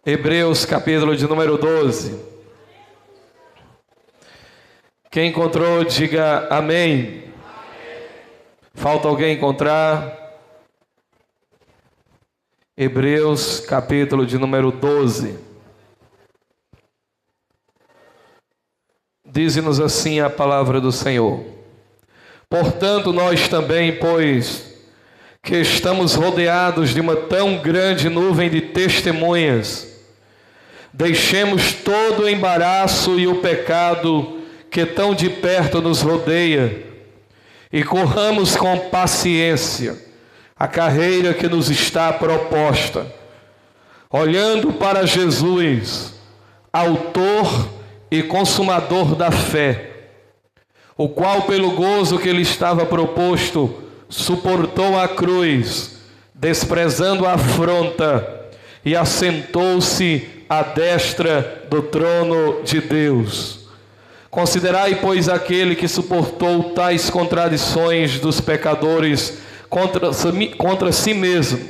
Hebreus capítulo de número 12. Quem encontrou, diga amém. Falta alguém encontrar? Hebreus capítulo de número 12. Diz-nos assim a palavra do Senhor: portanto, nós também, pois que estamos rodeados de uma tão grande nuvem de testemunhas, deixemos todo o embaraço e o pecado que tão de perto nos rodeia e corramos com paciência a carreira que nos está proposta, olhando para Jesus, autor e consumador da fé, o qual pelo gozo que lhe estava proposto suportou a cruz, desprezando a afronta, e assentou-se à destra do trono de Deus. Considerai, pois, aquele que suportou tais contradições dos pecadores contra si mesmo,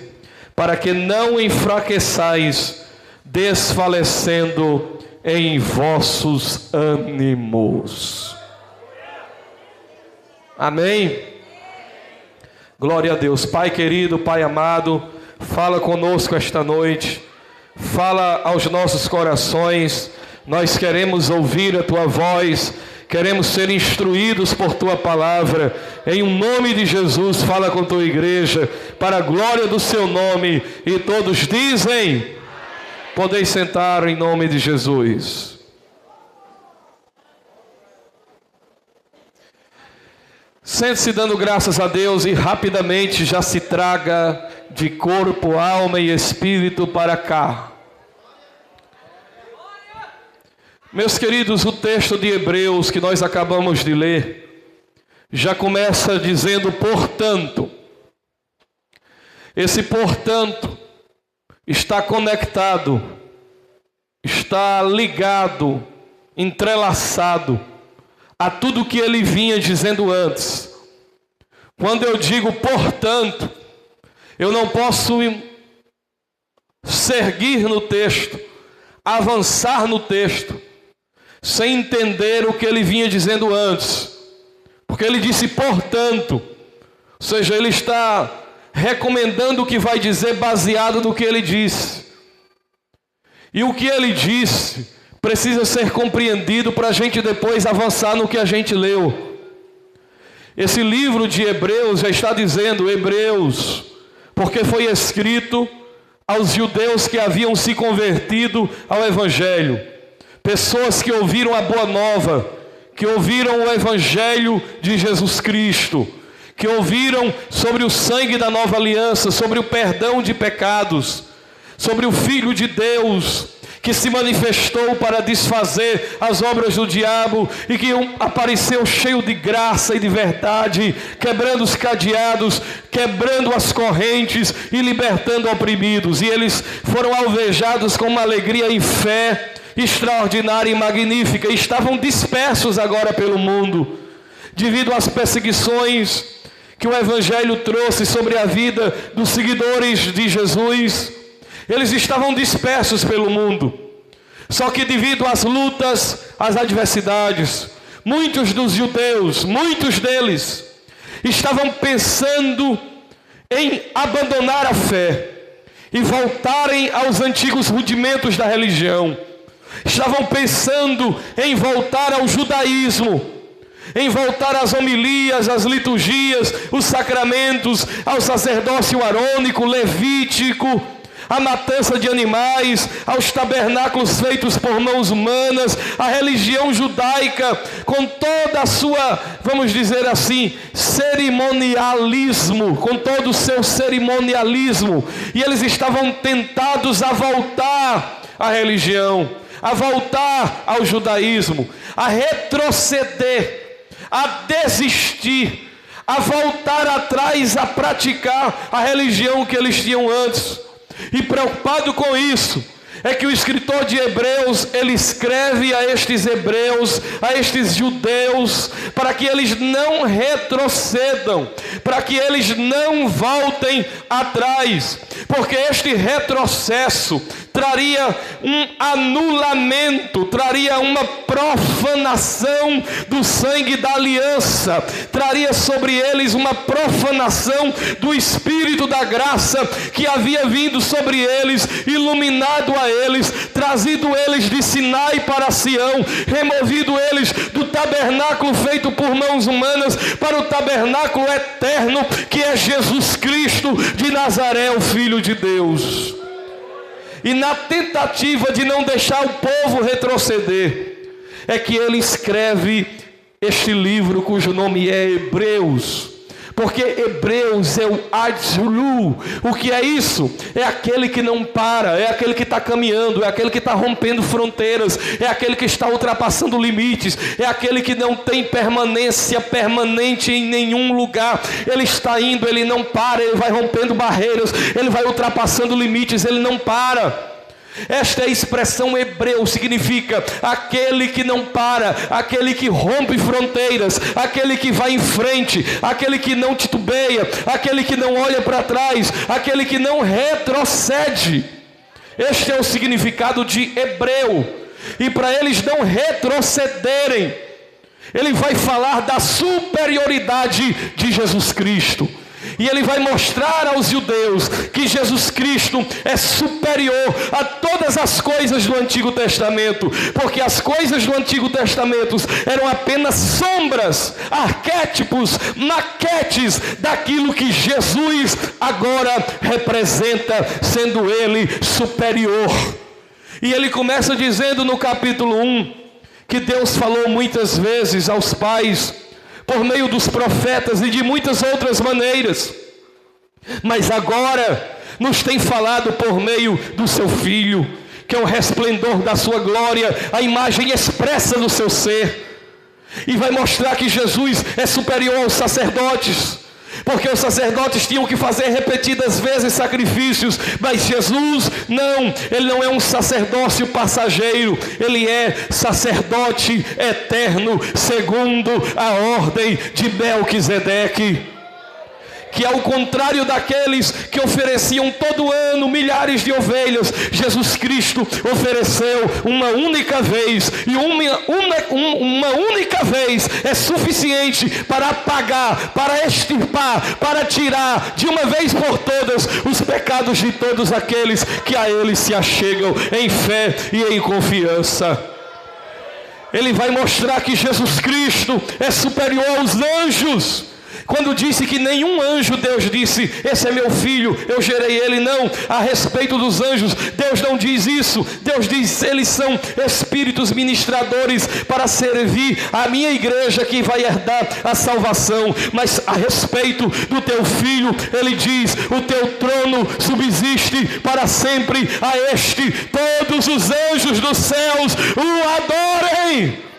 para que não enfraqueçais, desfalecendo em vossos ânimos. Amém? Glória a Deus. Pai querido, Pai amado, fala conosco esta noite, fala aos nossos corações. Nós queremos ouvir a Tua voz, queremos ser instruídos por Tua palavra. Em nome de Jesus, fala com Tua igreja, para a glória do Seu nome. E todos dizem: podeis sentar em nome de Jesus. Sente-se dando graças a Deus e rapidamente já se traga de corpo, alma e espírito para cá. Meus queridos, o texto de Hebreus que nós acabamos de ler já começa dizendo portanto. Esse portanto está conectado, está ligado, entrelaçado a tudo que ele vinha dizendo antes. Quando eu digo portanto, eu não posso seguir no texto, avançar no texto, sem entender o que ele vinha dizendo antes. Porque ele disse portanto, ou seja, ele está recomendando o que vai dizer baseado no que ele disse. E o que ele disse precisa ser compreendido para a gente depois avançar no que a gente leu. Esse livro de Hebreus já está dizendo Hebreus, porque foi escrito aos judeus que haviam se convertido ao Evangelho. Pessoas que ouviram a boa nova, que ouviram o Evangelho de Jesus Cristo, que ouviram sobre o sangue da nova aliança, sobre o perdão de pecados, sobre o Filho de Deus, que se manifestou para desfazer as obras do diabo e que apareceu cheio de graça e de verdade, quebrando os cadeados, quebrando as correntes e libertando oprimidos. E eles foram alvejados com uma alegria e fé extraordinária e magnífica. E estavam dispersos agora pelo mundo, devido às perseguições que o Evangelho trouxe sobre a vida dos seguidores de Jesus. Eles estavam dispersos pelo mundo. Só que devido às lutas, às adversidades, muitos dos judeus, muitos deles, estavam pensando em abandonar a fé e voltarem aos antigos rudimentos da religião. Estavam pensando em voltar ao judaísmo, em voltar às homilias, às liturgias, os sacramentos, ao sacerdócio arônico, levítico, a matança de animais, aos tabernáculos feitos por mãos humanas, a religião judaica com toda a sua, vamos dizer assim, cerimonialismo, com todo o seu cerimonialismo. E eles estavam tentados a voltar à religião, a voltar ao judaísmo, a retroceder, a desistir, a voltar atrás, a praticar a religião que eles tinham antes. E preocupado com isso, é que o escritor de Hebreus, ele escreve a estes hebreus, a estes judeus, para que eles não retrocedam, para que eles não voltem atrás, porque este retrocesso traria um anulamento, traria uma profanação do sangue da aliança, traria sobre eles uma profanação do Espírito da graça que havia vindo sobre eles, iluminado a eles, trazido eles de Sinai para Sião, removido eles do tabernáculo feito por mãos humanas para o tabernáculo eterno, que é Jesus Cristo de Nazaré, o Filho de Deus. E na tentativa de não deixar o povo retroceder, é que ele escreve este livro cujo nome é Hebreus. Porque Hebreus é o Adzulu. O que é isso? É aquele que não para, é aquele que está caminhando, é aquele que está rompendo fronteiras, é aquele que está ultrapassando limites, é aquele que não tem permanência permanente em nenhum lugar. Ele está indo, ele não para, ele vai rompendo barreiras, ele vai ultrapassando limites, ele não para. Esta é a expressão hebreu, significa aquele que não para, aquele que rompe fronteiras, aquele que vai em frente, aquele que não titubeia, aquele que não olha para trás, aquele que não retrocede. Este é o significado de hebreu. E para eles não retrocederem, ele vai falar da superioridade de Jesus Cristo. E ele vai mostrar aos judeus que Jesus Cristo é superior a todas as coisas do Antigo Testamento, porque as coisas do Antigo Testamento eram apenas sombras, arquétipos, maquetes daquilo que Jesus agora representa, sendo ele superior. E ele começa dizendo no capítulo 1 que Deus falou muitas vezes aos pais por meio dos profetas e de muitas outras maneiras, mas agora nos tem falado por meio do seu Filho, que é o resplendor da sua glória, a imagem expressa do seu ser, e vai mostrar que Jesus é superior aos sacerdotes, porque os sacerdotes tinham que fazer repetidas vezes sacrifícios, mas Jesus não, ele não é um sacerdócio passageiro, ele é sacerdote eterno, segundo a ordem de Melquisedeque. Que ao contrário daqueles que ofereciam todo ano milhares de ovelhas, Jesus Cristo ofereceu uma única vez, e uma única vez é suficiente para apagar, para extirpar, para tirar de uma vez por todas os pecados de todos aqueles que a Ele se achegam em fé e em confiança. Ele vai mostrar que Jesus Cristo é superior aos anjos. Quando disse que nenhum anjo, Deus disse, esse é meu filho, eu gerei ele. Não, a respeito dos anjos, Deus não diz isso. Deus diz, eles são espíritos ministradores para servir a minha igreja que vai herdar a salvação. Mas a respeito do teu filho, ele diz, o teu trono subsiste para sempre, a este todos os anjos dos céus o adorem.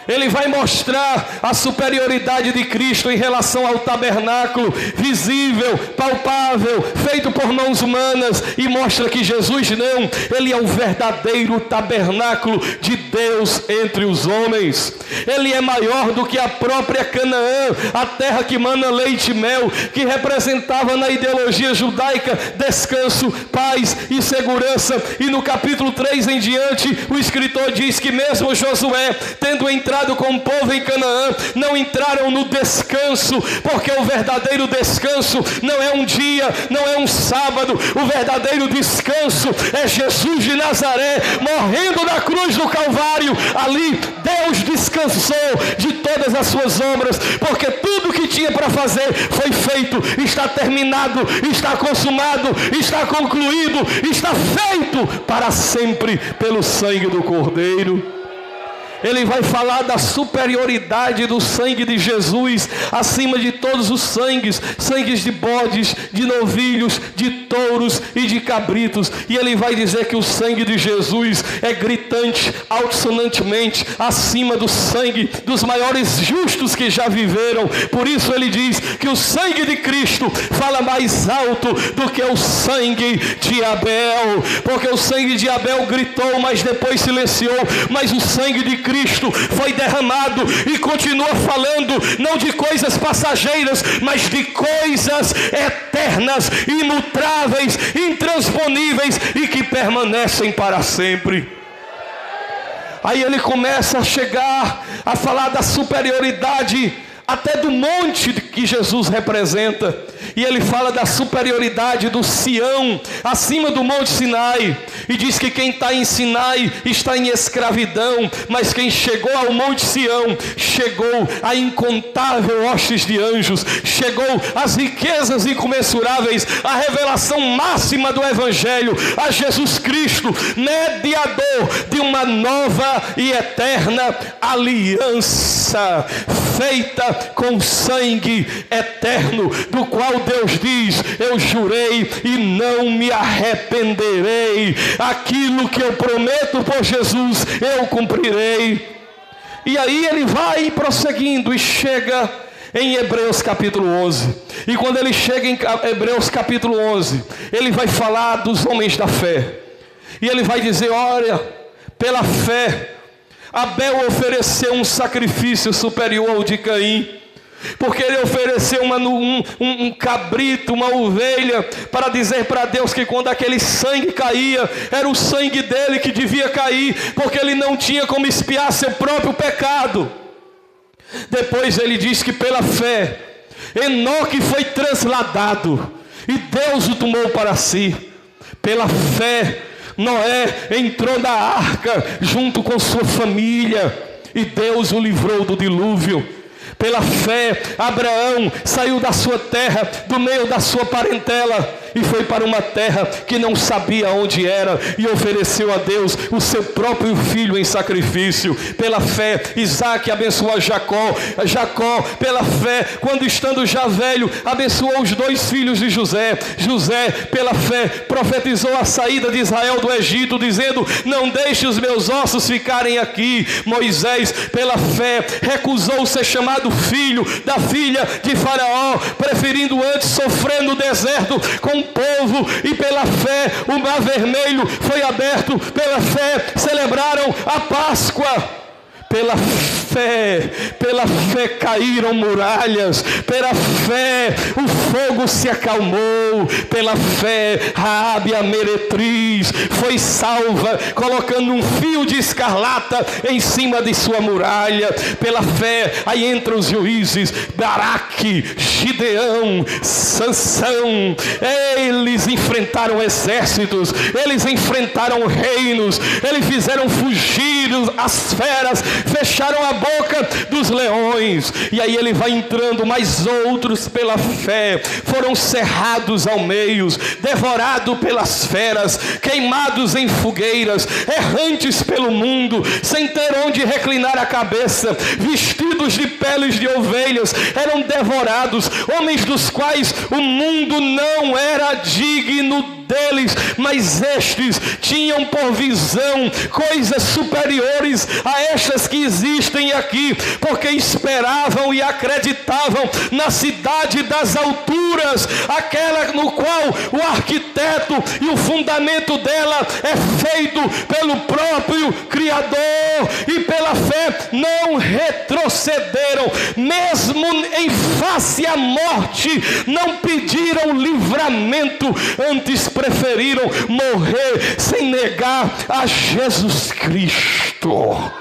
Ele vai mostrar a superioridade de Cristo em relação ao tabernáculo visível, palpável, feito por mãos humanas, e mostra que Jesus não, ele é o verdadeiro tabernáculo de Deus entre os homens. Ele é maior do que a própria Canaã, a terra que mana leite e mel, que representava na ideologia judaica descanso, paz e segurança. E no capítulo 3 em diante, o escritor diz que mesmo Josué, tendo entrado com o povo em Canaã, não entraram no descanso, porque o verdadeiro descanso não é um dia, não é um sábado. O verdadeiro descanso é Jesus de Nazaré morrendo na cruz do Calvário. Ali Deus descansou de todas as suas obras, porque tudo que tinha para fazer foi feito, está terminado, está consumado, está concluído, está feito para sempre pelo sangue do Cordeiro. Ele vai falar da superioridade do sangue de Jesus acima de todos os sangues de bodes, de novilhos, de touros e de cabritos. E ele vai dizer que o sangue de Jesus é gritante, altissonantemente acima do sangue dos maiores justos que já viveram. Por isso ele diz que o sangue de Cristo fala mais alto do que o sangue de Abel, porque o sangue de Abel gritou, mas depois silenciou, mas o sangue de Cristo foi derramado e continua falando não de coisas passageiras, mas de coisas eternas, imutáveis, intransponíveis e que permanecem para sempre. Aí ele começa a chegar a falar da superioridade até do monte que Jesus representa. E ele fala da superioridade do Sião acima do monte Sinai. E diz que quem está em Sinai está em escravidão, mas quem chegou ao monte Sião, chegou a incontável hostes de anjos, chegou às riquezas incomensuráveis, a revelação máxima do Evangelho, a Jesus Cristo, mediador de uma nova e eterna aliança, feita com sangue eterno, do qual Deus diz: eu jurei e não me arrependerei, aquilo que eu prometo por Jesus eu cumprirei. E aí ele vai prosseguindo e chega em Hebreus capítulo 11. E quando ele chega em Hebreus capítulo 11, ele vai falar dos homens da fé. E ele vai dizer: olha, pela fé Abel ofereceu um sacrifício superior ao de Caim, porque ele ofereceu um cabrito, uma ovelha, para dizer para Deus que quando aquele sangue caía, era o sangue dele que devia cair, porque ele não tinha como expiar seu próprio pecado. Depois ele diz que pela fé Enoque foi transladado e Deus o tomou para si. Pela fé Noé entrou na arca junto com sua família e Deus o livrou do dilúvio. Pela fé Abraão saiu da sua terra, do meio da sua parentela, e foi para uma terra que não sabia onde era, e ofereceu a Deus o seu próprio filho em sacrifício. Pela fé Isaac abençoou Jacó. Jacó, pela fé, quando estando já velho, abençoou os 2 filhos de José. José, pela fé, profetizou a saída de Israel do Egito, dizendo: não deixe os meus ossos ficarem aqui. Moisés, pela fé, recusou ser chamado filho da filha de Faraó, preferindo antes sofrer no deserto com o povo. E pela fé o mar vermelho foi aberto. Pela fé celebraram a Páscoa. Pela fé caíram muralhas. Pela fé o fogo se acalmou. Pela fé Raabe a meretriz foi salva, colocando um fio de escarlata em cima de sua muralha. Pela fé, aí entram os juízes, Baraque, Gideão, Sansão. Eles enfrentaram exércitos, eles enfrentaram reinos, eles fizeram fugir as feras, fecharam a boca dos leões. E aí ele vai entrando, mas outros pela fé foram cerrados ao meio, devorados pelas feras, queimados em fogueiras, errantes pelo mundo, sem ter onde reclinar a cabeça, vestidos de peles de ovelhas, eram devorados, homens dos quais o mundo não era digno deles, mas estes tinham por visão coisas superiores a estas que existem aqui, porque esperavam e acreditavam na cidade das alturas, aquela no qual o arquiteto e o fundamento dela é feito pelo próprio Criador. E pela fé não retrocederam, mesmo em face à morte não pediram livramento, antes preferiram morrer sem negar a Jesus Cristo.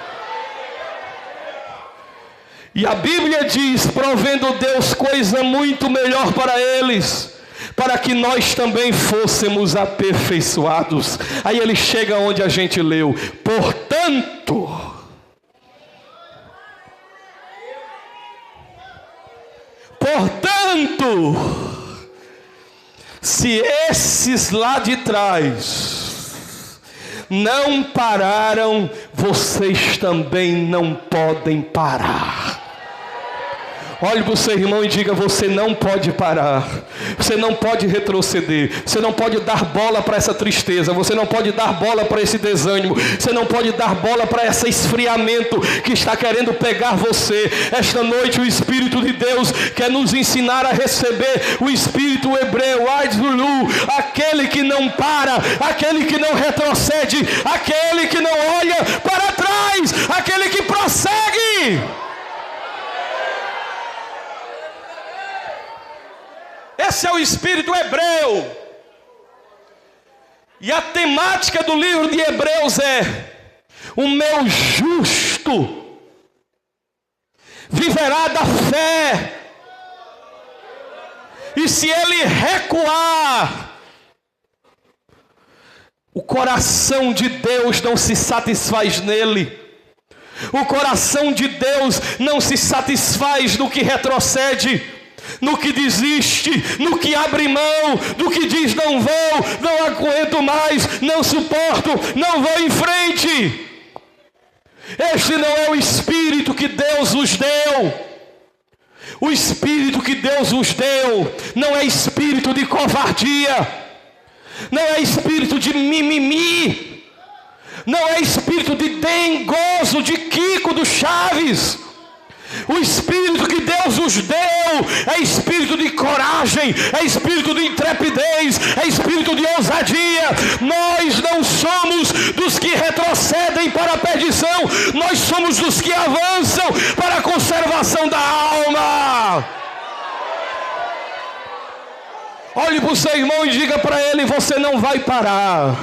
E a Bíblia diz: provendo Deus coisa muito melhor para eles, para que nós também fôssemos aperfeiçoados. Aí ele chega onde a gente leu: portanto, se esses lá de trás não pararam, vocês também não podem parar. Olhe para o seu irmão e diga: você não pode parar, você não pode retroceder, você não pode dar bola para essa tristeza, você não pode dar bola para esse desânimo, você não pode dar bola para esse esfriamento que está querendo pegar você. Esta noite o Espírito de Deus quer nos ensinar a receber o Espírito hebreu, Aidzulu, aquele que não para, aquele que não retrocede, aquele que não olha para trás, aquele que prossegue. Esse é o Espírito hebreu. E a temática do livro de Hebreus é: o meu justo viverá da fé, e se ele recuar, o coração de Deus não se satisfaz nele. O coração de Deus não se satisfaz no que retrocede, no que desiste, no que abre mão, no que diz: não vou, não aguento mais, não suporto, não vou em frente. Este não é o Espírito que Deus nos deu. O Espírito que Deus nos deu não é espírito de covardia, não é espírito de mimimi, não é espírito de dengoso, de Kiko do Chaves. O Espírito que Deus nos deu é espírito de coragem, é espírito de intrepidez, é espírito de ousadia. Nós não somos dos que retrocedem para a perdição, nós somos dos que avançam para a conservação da alma. Olhe para o seu irmão e diga para ele: você não vai parar.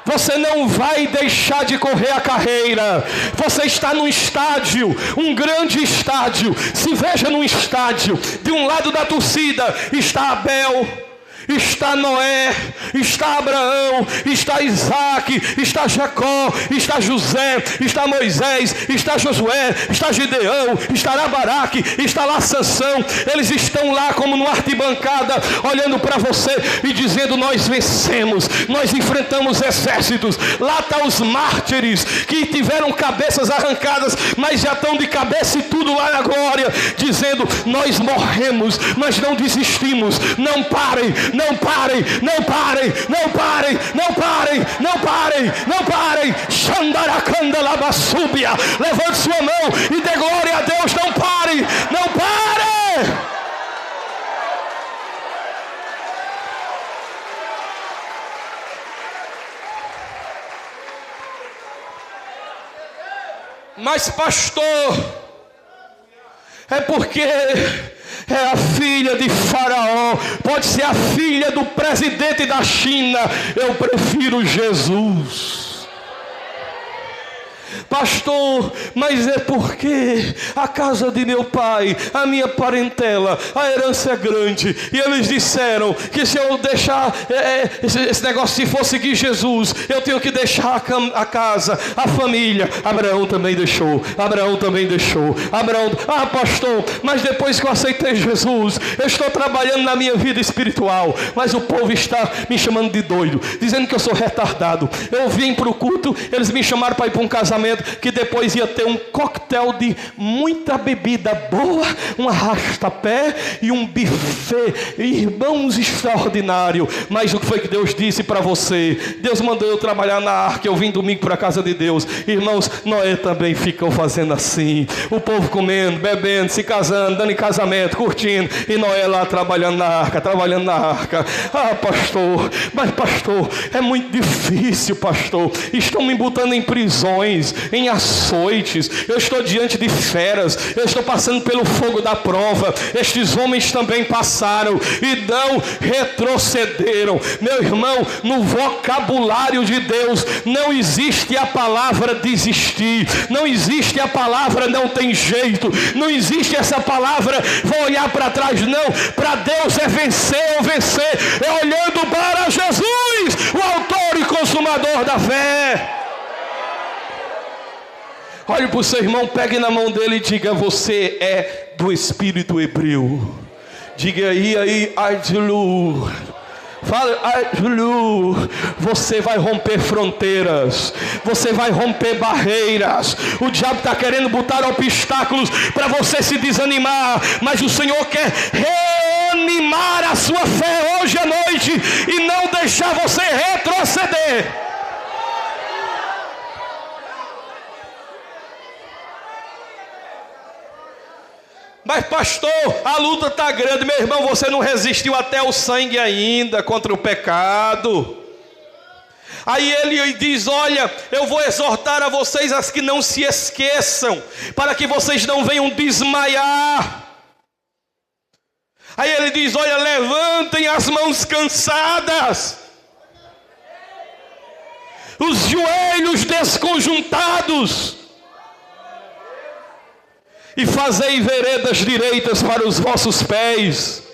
Você não vai deixar de correr a carreira. Você está num estádio, um grande estádio. Se veja num estádio. De um lado da torcida está Abel, está Noé, está Abraão, está Isaac, está Jacó, está José, está Moisés, está Josué, está Gideão, estará Baraque, está lá Sansão. Eles estão lá como numa arquibancada, olhando para você e dizendo: nós vencemos, nós enfrentamos exércitos. Lá estão os mártires que tiveram cabeças arrancadas, mas já estão de cabeça e tudo lá na glória, dizendo: nós morremos, mas não desistimos. Não parem, não parem, não parem, não parem, não parem, não parem, não parem. Xandaracanda labassúbia. Levante sua mão e dê glória a Deus. Não pare, não pare. Mas pastor, é porque é a filha de Faraó, pode ser a filha do presidente da China. Eu prefiro Jesus. Pastor, mas é porque a casa de meu pai, a minha parentela, a herança é grande, e eles disseram que se eu deixar esse negócio, se for seguir Jesus, eu tenho que deixar a casa, a família. Abraão também deixou, Abraão também deixou, Abraão. Ah, pastor, mas depois que eu aceitei Jesus, eu estou trabalhando na minha vida espiritual, mas o povo está me chamando de doido, dizendo que eu sou retardado. Eu vim para o culto, eles me chamaram para ir para um casamento, que depois ia ter um coquetel de muita bebida boa, um arrasta-pé e um buffet. Irmãos, extraordinário. Mas o que foi que Deus disse para você? Deus mandou eu trabalhar na arca. Eu vim domingo para a casa de Deus. Irmãos, Noé também ficou fazendo assim, o povo comendo, bebendo, se casando, dando em casamento, curtindo, e Noé lá trabalhando na arca, trabalhando na arca. Ah, pastor, mas pastor, é muito difícil, pastor. Estão me botando em prisões, em açoites, eu estou diante de feras, eu estou passando pelo fogo da prova. Estes homens também passaram e não retrocederam. Meu irmão, no vocabulário de Deus não existe a palavra desistir, não existe a palavra não tem jeito, não existe essa palavra vou olhar para trás. Não, para Deus é vencer ou vencer, é olhando para Jesus, o autor e consumador da fé. Olhe para o seu irmão, pegue na mão dele e diga: você é do espírito hebreu. Diga aí, Aidzulu, Fala, Júlio, você vai romper fronteiras, você vai romper barreiras. O diabo está querendo botar obstáculos para você se desanimar, mas o Senhor quer reanimar a sua fé hoje à noite e não deixar você retroceder. Mas pastor, a luta está grande. Meu irmão, você não resistiu até o sangue ainda contra o pecado. Aí ele diz, olha, eu vou exortar a vocês as que não se esqueçam, para que vocês não venham desmaiar. Aí ele diz, olha, levantem as mãos cansadas, os joelhos desconjuntados, e fazei veredas direitas para os vossos pés,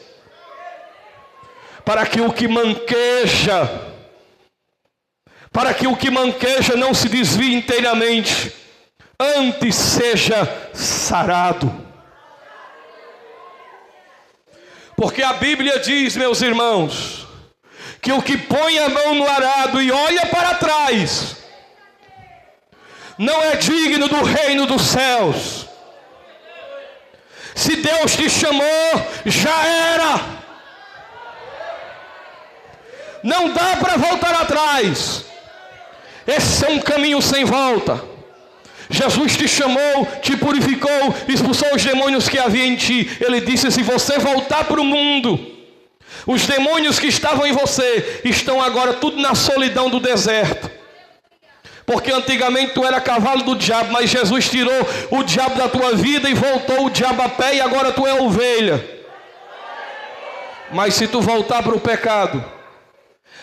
para que o que manqueja não se desvie inteiramente, antes seja sarado. Porque a Bíblia diz, meus irmãos, que o que põe a mão no arado e olha para trás, não é digno do reino dos céus. Se Deus te chamou, já era. Não dá para voltar atrás. Esse é um caminho sem volta. Jesus te chamou, te purificou, expulsou os demônios que havia em ti. Ele disse, se você voltar para o mundo, os demônios que estavam em você estão agora tudo na solidão do deserto. Porque antigamente tu era cavalo do diabo, mas Jesus tirou o diabo da tua vida e voltou o diabo a pé, e agora tu é ovelha. Mas se tu voltar para o pecado,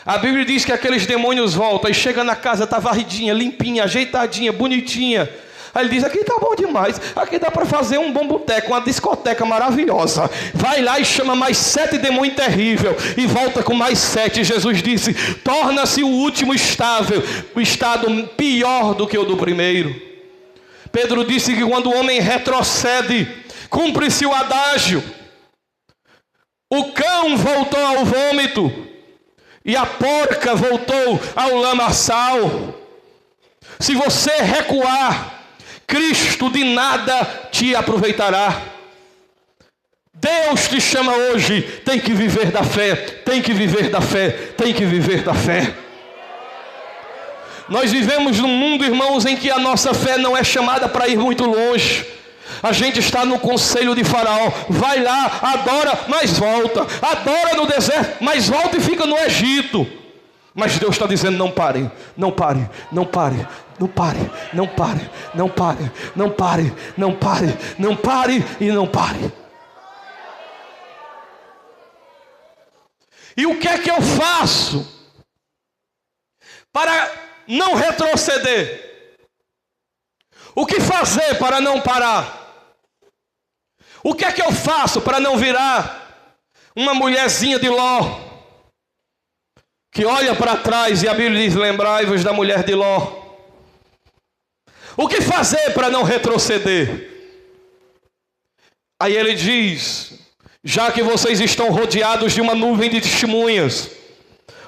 a Bíblia diz que aqueles demônios voltam e chega na casa, está varridinha, limpinha, ajeitadinha, bonitinha. Aí ele diz, aqui está bom demais, aqui dá para fazer um bom boteco, uma discoteca maravilhosa. Vai lá e chama mais 7 demônios terríveis e volta com mais 7. Jesus disse, torna-se o último estável, o estado pior do que o do primeiro. Pedro disse que quando o homem retrocede, cumpre-se o adágio. O cão voltou ao vômito e a porca voltou ao lamaçal. Se você recuar, Cristo de nada te aproveitará. Deus te chama hoje, tem que viver da fé, tem que viver da fé, tem que viver da fé. Nós vivemos num mundo, irmãos, em que a nossa fé não é chamada para ir muito longe. A gente está no conselho de Faraó, vai lá, adora, mas volta, adora no deserto, mas volta e fica no Egito. Mas Deus está dizendo, não pare, não pare, não pare, não pare, não pare, não pare, não pare, não pare, não pare e não pare. E o que é que eu faço para não retroceder? O que fazer para não parar? O que é que eu faço para não virar uma mulherzinha de Ló, que olha para trás e a Bíblia diz, lembrai-vos da mulher de Ló? O que fazer para não retroceder? Aí ele diz, já que vocês estão rodeados de uma nuvem de testemunhas,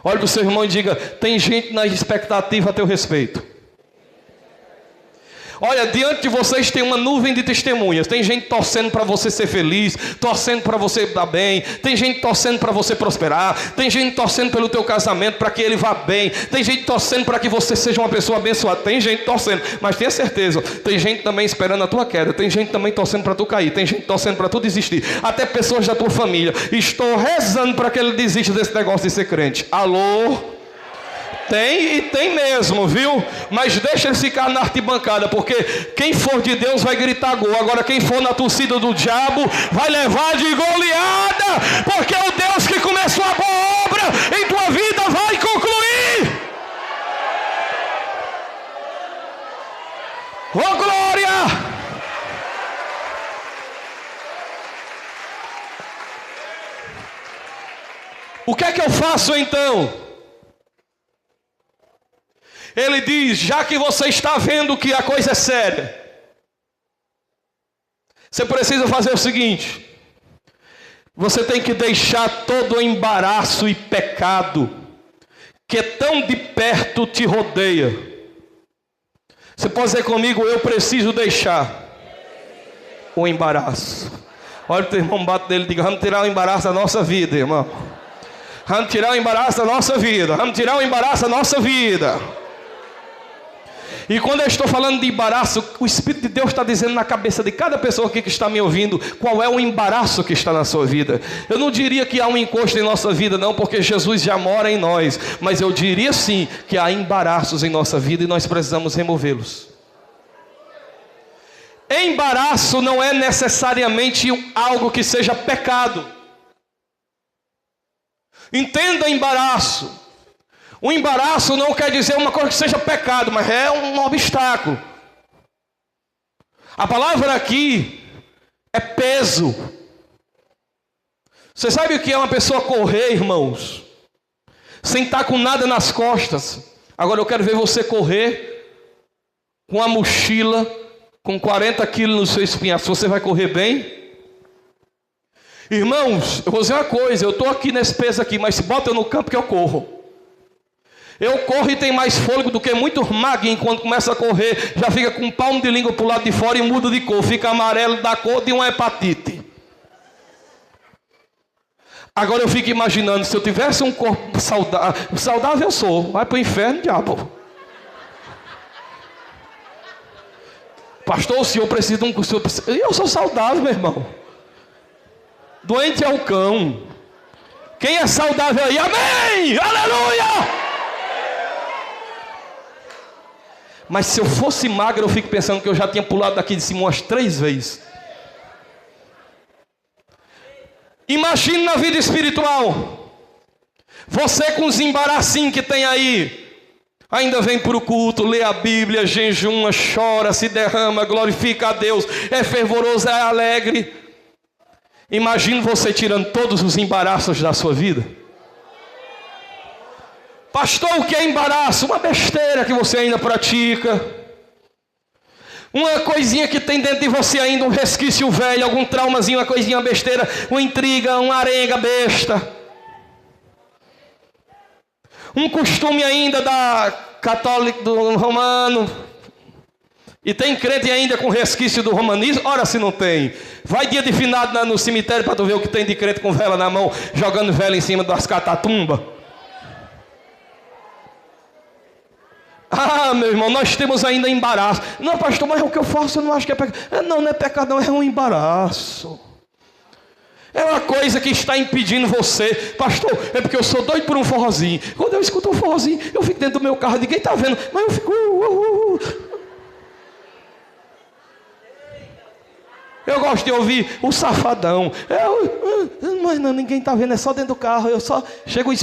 olhe para o seu irmão e diga, tem gente na expectativa a teu respeito. Olha, diante de vocês tem uma nuvem de testemunhas. Tem gente torcendo para você ser feliz, torcendo para você dar bem. Tem gente torcendo para você prosperar. Tem gente torcendo pelo teu casamento, para que ele vá bem. Tem gente torcendo para que você seja uma pessoa abençoada. Tem gente torcendo, mas tenha certeza, tem gente também esperando a tua queda. Tem gente também torcendo para tu cair. Tem gente torcendo para tu desistir. Até pessoas da tua família. Estou rezando para que ele desista desse negócio de ser crente. Alô? Tem e tem mesmo, viu? Mas deixa ele ficar na arquibancada, porque quem for de Deus vai gritar gol. Agora quem for na torcida do diabo vai levar de goleada, porque o Deus que começou a boa obra em tua vida vai concluir. Oh glória! O que é que eu faço então? Ele diz, já que você está vendo que a coisa é séria, você precisa fazer o seguinte, Você tem que deixar todo o embaraço e pecado que tão de perto te rodeia. Você pode dizer comigo: eu preciso deixar o embaraço. Olha o teu irmão, bate dele e diga: vamos tirar o embaraço da nossa vida, irmão. Vamos tirar o embaraço da nossa vida. Vamos tirar o embaraço da nossa vida. E quando eu estou falando de embaraço, o Espírito de Deus está dizendo na cabeça de cada pessoa aqui que está me ouvindo, qual é o embaraço que está na sua vida. Eu não diria que há um encosto em nossa vida, não, porque Jesus já mora em nós. Mas eu diria sim que há embaraços em nossa vida e nós precisamos removê-los. Embaraço não é necessariamente algo que seja pecado. Entenda embaraço. O embaraço não quer dizer uma coisa que seja pecado, mas é um obstáculo. A palavra aqui é peso. Você sabe o que é uma pessoa correr, irmãos, sem estar com nada nas costas? Agora eu quero ver você correr com a mochila com 40 quilos no seu espinhaço. Você vai correr bem? Irmãos, eu vou dizer uma coisa: eu estou aqui nesse peso aqui, mas se bota eu no campo que eu corro. Eu corro e tenho mais fôlego do que muito maguinho. Quando começa a correr, já fica com um palmo de língua para o lado de fora e muda de cor. Fica amarelo da cor de uma hepatite. Agora eu fico imaginando, se eu tivesse um corpo saudável, saudável eu sou, vai para o inferno, diabo. Pastor, o senhor precisa de um... Eu sou saudável, meu irmão. Doente é o cão. Quem é saudável aí? Amém! Aleluia! Mas se eu fosse magro, eu fico pensando que eu já tinha pulado daqui de cima umas 3 vezes. Imagine na vida espiritual. Você com os embaracinhos que tem aí. Ainda vem para o culto, lê a Bíblia, jejuma, chora, se derrama, glorifica a Deus. É fervoroso, é alegre. Imagine você tirando todos os embaraços da sua vida. Pastor, o que é embaraço? Uma besteira que você ainda pratica. Uma coisinha que tem dentro de você ainda, um resquício velho, algum traumazinho, uma coisinha besteira, uma intriga, uma arenga besta. Um costume ainda da católico, do romano. E tem crente ainda com resquício do romanismo? Ora se não tem. Vai dia de finado no cemitério para tu ver o que tem de crente com vela na mão, jogando vela em cima das catatumbas. Ah, meu irmão, nós temos ainda embaraço. Não, pastor, mas o que eu faço eu não acho que é pecado. Não, não é pecado não, é um embaraço. É uma coisa que está impedindo você. Pastor, é porque eu sou doido por um forrozinho. Quando eu escuto um forrozinho, eu fico dentro do meu carro, ninguém está vendo, mas eu fico... Eu gosto de ouvir o safadão. Mas não, ninguém está vendo, é só dentro do carro. Eu só chego o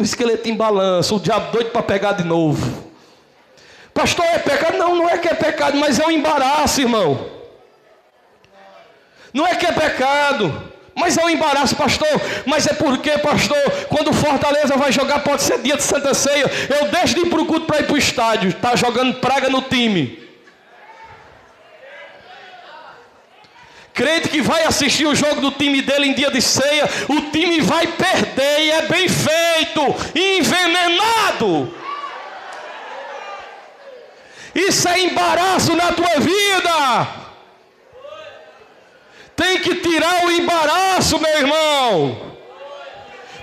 esqueleto em balanço, o diabo doido para pegar de novo. Pastor, é pecado? Não, não é que é pecado, mas é um embaraço, irmão. Não é que é pecado, mas é um embaraço, pastor. Mas é porque, pastor, quando o Fortaleza vai jogar, pode ser dia de Santa Ceia, eu deixo de ir para o culto para ir para o estádio. Está jogando praga no time. Crente que vai assistir o jogo do time dele em dia de ceia, o time vai perder e é bem feito, envenenado. Isso é embaraço na tua vida. Tem que tirar o embaraço, meu irmão.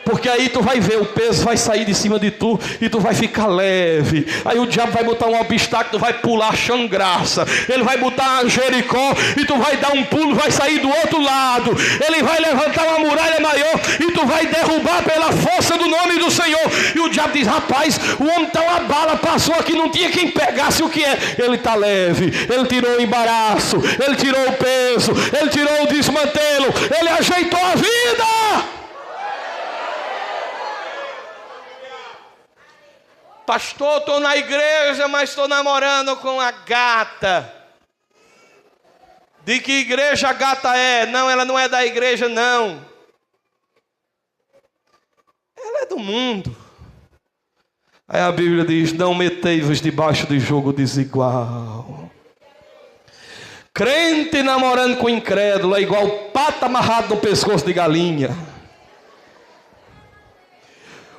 Porque aí tu vai ver, o peso vai sair de cima de tu e tu vai ficar leve. Aí o diabo vai botar um obstáculo, tu vai pular achando graça. Ele vai botar Jericó e tu vai dar um pulo, vai sair do outro lado. Ele vai levantar uma muralha maior e tu vai derrubar pela força do nome do Senhor. E o diabo diz: rapaz, o homem tá uma bala, passou aqui, não tinha quem pegasse. O que é? Ele tá leve, ele tirou o embaraço, ele tirou o peso, ele tirou o desmantelo, ele ajeitou a vida. Pastor, estou na igreja, mas estou namorando com a gata. De que igreja a gata é? Não, ela não é da igreja, não. Ela é do mundo. Aí a Bíblia diz: não metei-vos debaixo de jogo desigual. Crente namorando com incrédulo é igual pato amarrado no pescoço de galinha.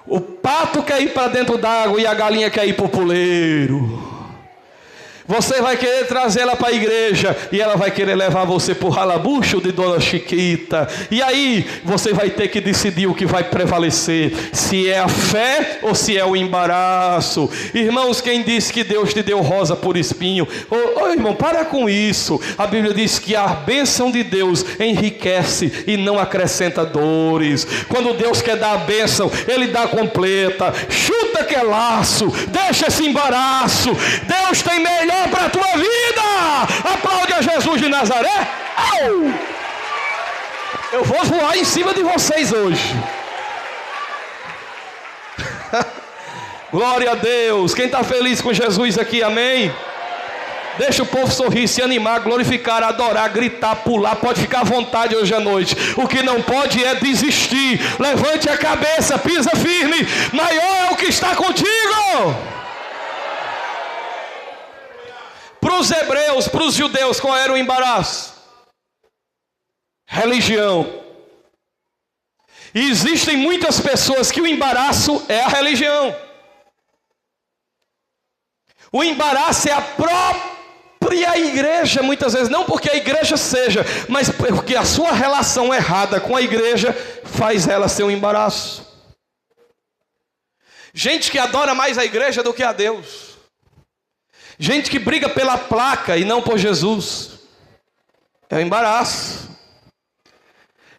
O pato quer ir para dentro d'água e a galinha quer ir para o puleiro. Você vai querer trazer ela para a igreja e ela vai querer levar você para o ralabucho de Dona Chiquita. E aí você vai ter que decidir o que vai prevalecer, se é a fé ou se é o embaraço. Irmãos, quem disse que Deus te deu rosa por espinho? Ô irmão, para com isso. A Bíblia diz que a bênção de Deus enriquece e não acrescenta dores. Quando Deus quer dar a bênção, Ele dá completa. Chuta que é laço, deixa esse embaraço. Deus tem melhor para a tua vida. Aplaude a Jesus de Nazaré. Au! Eu vou voar em cima de vocês hoje. Glória a Deus. Quem está feliz com Jesus aqui, amém? Deixa o povo sorrir, se animar, glorificar, adorar, gritar, pular. Pode ficar à vontade hoje à noite. O que não pode é desistir. Levante a cabeça, pisa firme. Maior é o que está contigo. Para os hebreus, para os judeus, qual era o embaraço? Religião. E existem muitas pessoas que o embaraço é a religião. O embaraço é a própria igreja, muitas vezes. Não porque a igreja seja, mas porque a sua relação errada com a igreja faz ela ser um embaraço. Gente que adora mais a igreja do que a Deus. Gente que briga pela placa e não por Jesus. É um embaraço.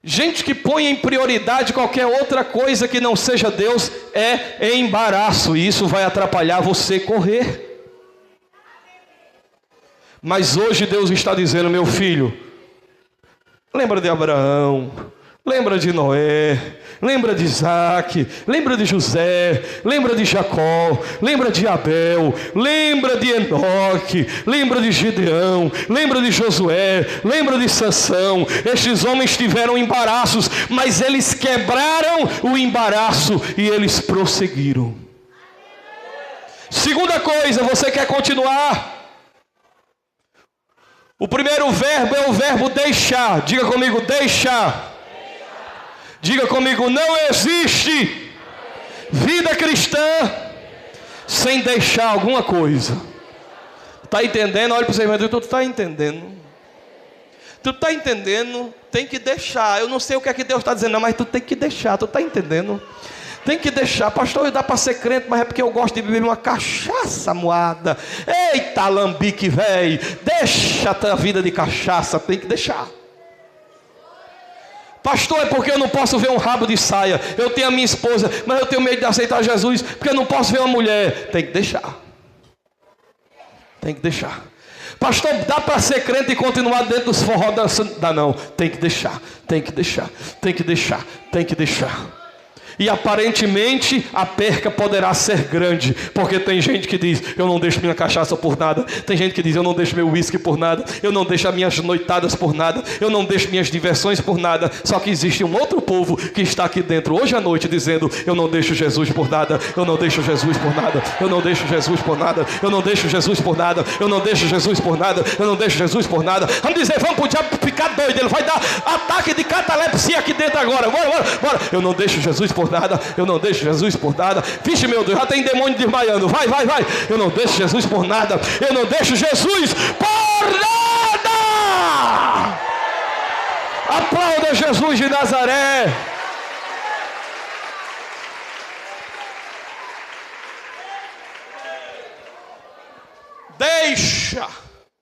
Gente que põe em prioridade qualquer outra coisa que não seja Deus é embaraço. E isso vai atrapalhar você correr. Mas hoje Deus está dizendo, meu filho, lembra de Abraão, lembra de Noé, lembra de Isaac, lembra de José, lembra de Jacó, lembra de Abel, lembra de Enoque, lembra de Gideão, lembra de Josué, lembra de Sansão. Estes homens tiveram embaraços, mas eles quebraram o embaraço e eles prosseguiram. Segunda coisa, você quer continuar? O primeiro verbo é o verbo deixar. Diga comigo, deixar. Diga comigo, não existe vida cristã sem deixar alguma coisa. Está entendendo? Olha para você, mas tu está entendendo? Tu está entendendo? Tem que deixar. Eu não sei o que é que Deus está dizendo, não, mas tu tem que deixar. Tu está entendendo? Tem que deixar. Pastor, dá para ser crente, mas é porque eu gosto de beber uma cachaça moada. Eita, lambique, velho. Deixa a tua vida de cachaça. Tem que deixar. Pastor, é porque eu não posso ver um rabo de saia. Eu tenho a minha esposa, mas eu tenho medo de aceitar Jesus, porque eu não posso ver uma mulher. Tem que deixar. Tem que deixar. Pastor, dá para ser crente e continuar dentro dos forró dançando? Dá não. Tem que deixar. Tem que deixar. Tem que deixar. Tem que deixar. E aparentemente a perca poderá ser grande, porque tem gente que diz, eu não deixo minha cachaça por nada. Tem gente que diz, eu não deixo meu uísque por nada. Eu não deixo as minhas noitadas por nada. Eu não deixo minhas diversões por nada. Só que existe um outro povo que está aqui dentro hoje à noite dizendo, eu não deixo Jesus por nada. Eu não deixo Jesus por nada. Eu não deixo Jesus por nada. Eu não deixo Jesus por nada. Eu não deixo Jesus por nada. Eu não deixo Jesus por nada. Vamos dizer, vamos pro diabo ficar doido. Ele vai dar ataque de catalepsia aqui dentro agora. Bora, bora, bora. Eu não deixo Jesus por nada. Eu não deixo Jesus por nada. Vixe, meu Deus, já tem demônio desmaiando. Vai, vai, vai. Eu não deixo Jesus por nada. Eu não deixo Jesus por nada. Aplauda Jesus de Nazaré. Deixa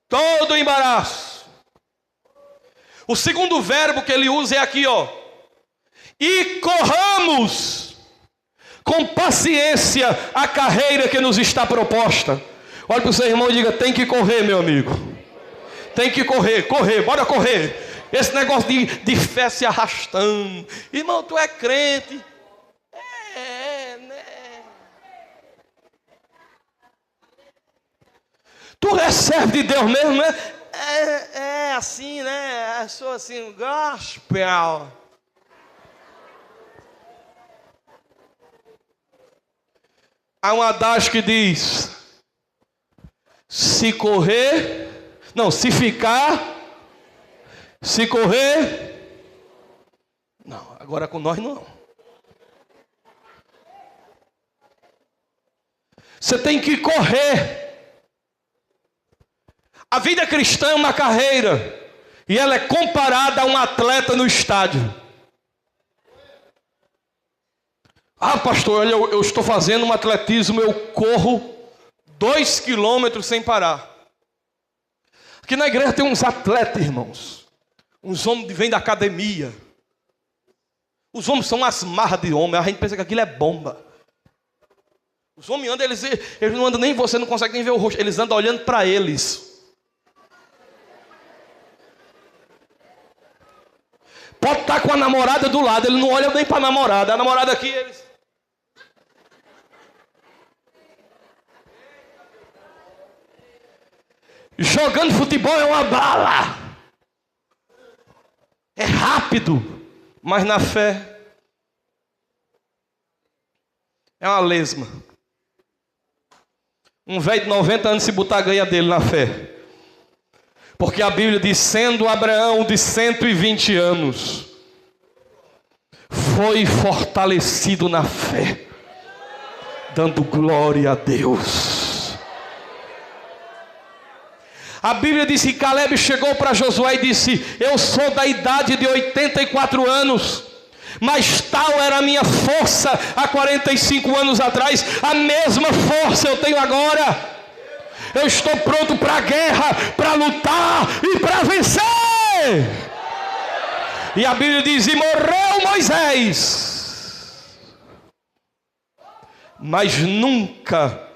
todo o embaraço. O segundo verbo que ele usa é aqui, ó. E corramos com paciência a carreira que nos está proposta. Olha para o seu irmão e diga, tem que correr, meu amigo. Tem que correr, correr, bora correr. Esse negócio de fé se arrastando. Irmão, tu é crente. Né? Tu recebe de Deus mesmo, né? É assim, né? Eu sou assim, gospel. Há um adágio que diz, se ficar, Se correr, não, agora com nós não. Você tem que correr. A vida cristã é uma carreira. E ela é comparada a um atleta no estádio. Ah, pastor, olha, eu estou fazendo um atletismo, eu corro 2 quilômetros sem parar. Aqui na igreja tem uns atletas, irmãos. Uns homens que vêm da academia. Os homens são as marras de homem. A gente pensa que aquilo é bomba. Os homens andam, eles não andam nem você, não consegue nem ver o rosto. Eles andam olhando para eles. Pode estar com a namorada do lado, ele não olha nem para a namorada. A namorada aqui, eles... Jogando futebol é uma bala. É rápido, mas na fé é uma lesma. Um velho de 90 anos se botar ganha dele na fé. Porque a Bíblia diz, sendo Abraão de 120 anos, foi fortalecido na fé, dando glória a Deus. A Bíblia diz que Caleb chegou para Josué e disse, eu sou da idade de 84 anos, mas tal era a minha força há 45 anos atrás, a mesma força eu tenho agora. Eu estou pronto para a guerra, para lutar e para vencer. E a Bíblia diz, e morreu Moisés, mas nunca